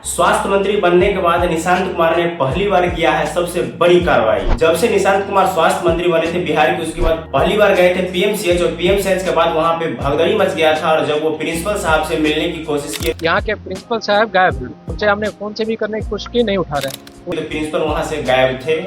स्वास्थ्य मंत्री बनने के बाद निशांत कुमार ने पहली बार किया है सबसे बड़ी कार्रवाई। जब से निशांत कुमार स्वास्थ्य मंत्री बने थे बिहार के, उसके बाद पहली बार गए थे पीएमसीएच और पीएमसीएच के बाद वहां पे भगदड़ी मच गया था। और जब वो प्रिंसिपल साहब से मिलने की कोशिश की, यहाँ के प्रिंसिपल साहब गायब हैं, उनसे हमने फोन से भी करने की कोशिश की, नहीं उठा रहे। तो प्रिंसिपल वहां से गायब थे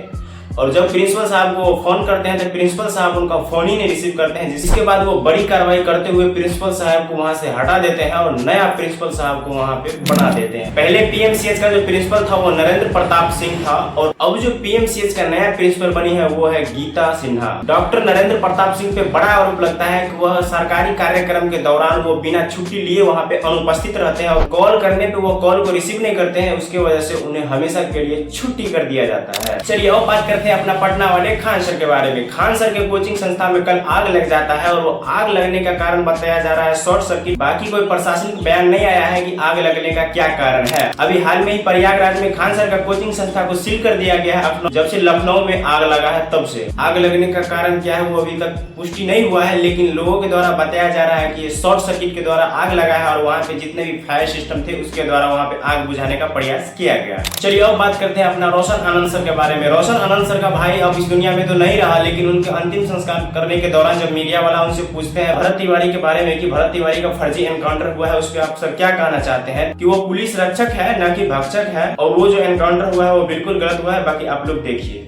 और जब प्रिंसिपल साहब को फोन करते हैं तो प्रिंसिपल साहब उनका फोन ही नहीं रिसीव करते हैं, जिसके बाद वो बड़ी कार्रवाई करते हुए प्रिंसिपल साहब को वहां से हटा देते हैं और नया प्रिंसिपल साहब को वहां पे बना देते हैं। पहले पीएमसीएच का जो प्रिंसिपल था वो नरेंद्र प्रताप सिंह था और अब जो पीएमसीएच का नया प्रिंसिपल बनी है वो है गीता सिन्हा। डॉक्टर नरेंद्र प्रताप सिंह पे बड़ा आरोप लगता है कि वह सरकारी कार्यक्रम के दौरान वो बिना छुट्टी लिए वहाँ पे अनुपस्थित रहते हैं और कॉल करने पे वो कॉल को रिसीव नहीं करते हैं, उसके वजह से उन्हें हमेशा के लिए छुट्टी कर दिया जाता है। चलिए अब बात करते हैं अपना पटना वाले खान सर के बारे में। खान सर के कोचिंग संस्था में कल आग लग जाता है और वो आग लगने का कारण बताया जा रहा है शॉर्ट सर्किट। बाकी कोई प्रशासनिक बयान नहीं आया है कि आग लगने का क्या कारण है। अभी हाल में ही प्रयागराज में खान सर का कोचिंग संस्था को सील कर दिया गया है। जब से लखनऊ में आग लगा है तब से आग लगने का कारण क्या है वो अभी तक पुष्टि नहीं हुआ है, लेकिन लोगों के द्वारा बताया जा रहा है कि शॉर्ट सर्किट के द्वारा आग लगा है और वहाँ पे जितने भी फायर सिस्टम थे उसके द्वारा वहाँ पे आग बुझाने का प्रयास किया गया। चलिए अब बात करते हैं अपना रोशन आनंद सर के बारे में। रोशन आनंद सर का भाई अब इस दुनिया में तो नहीं रहा, लेकिन उनके अंतिम संस्कार करने के दौरान जब मीडिया वाला उनसे पूछते हैं भरत तिवारी के बारे में कि भरत तिवारी का फर्जी एनकाउंटर हुआ है, उस पर आप सर क्या कहना चाहते हैं कि वो पुलिस रक्षक है न कि भक्षक है और वो जो एनकाउंटर हुआ है वो बिल्कुल गलत हुआ है। बाकी आप लोग देखिए।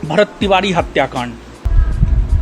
भरत तिवारी हत्याकांड,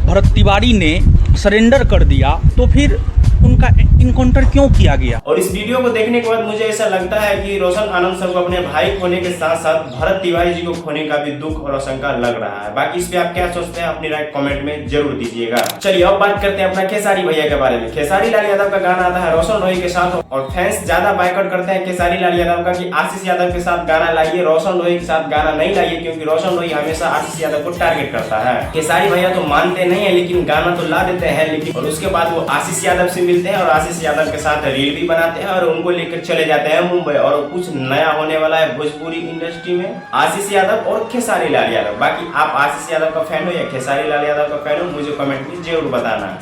भरत तिवारी ने सरेंडर कर दिया तो फिर उनका इनकाउंटर क्यों किया गया? और इस वीडियो को देखने के बाद मुझे ऐसा लगता है कि रोशन आनंद सर को अपने भाई खोने के साथ साथ भरत तिवारी जी को खोने का भी दुख और आशंका लग रहा है। बाकी इस पे आप क्या सोचते हैं अपनी राय कमेंट में जरूर दीजिएगा। चलिए अब बात करते हैं अपना खेसारी भैया के बारे में। खेसारी लाल यादव का गाना आता है रोशन रोही के साथ और फैंस ज्यादा बायकॉट करते हैं खेसारी लाल यादव का कि आशीष यादव के साथ गाना लाइए, रोशन रोही के साथ गाना नहीं लाइए, क्योंकि रोशन रोही हमेशा आशीष यादव को टारगेट करता है। खेसारी भैया तो मानते नहीं है लेकिन गाना तो ला देते हैं, लेकिन और उसके बाद वो आशीष यादव से मिलते हैं और आशीष यादव के साथ रील भी बनाते हैं और उनको लेकर चले जाते हैं मुंबई। और कुछ नया होने वाला है भोजपुरी इंडस्ट्री में आशीष यादव और खेसारी लाल यादव। बाकी आप आशीष यादव का फैन हो या खेसारी लाल यादव का फैन हो, मुझे कमेंट में जरूर बताना।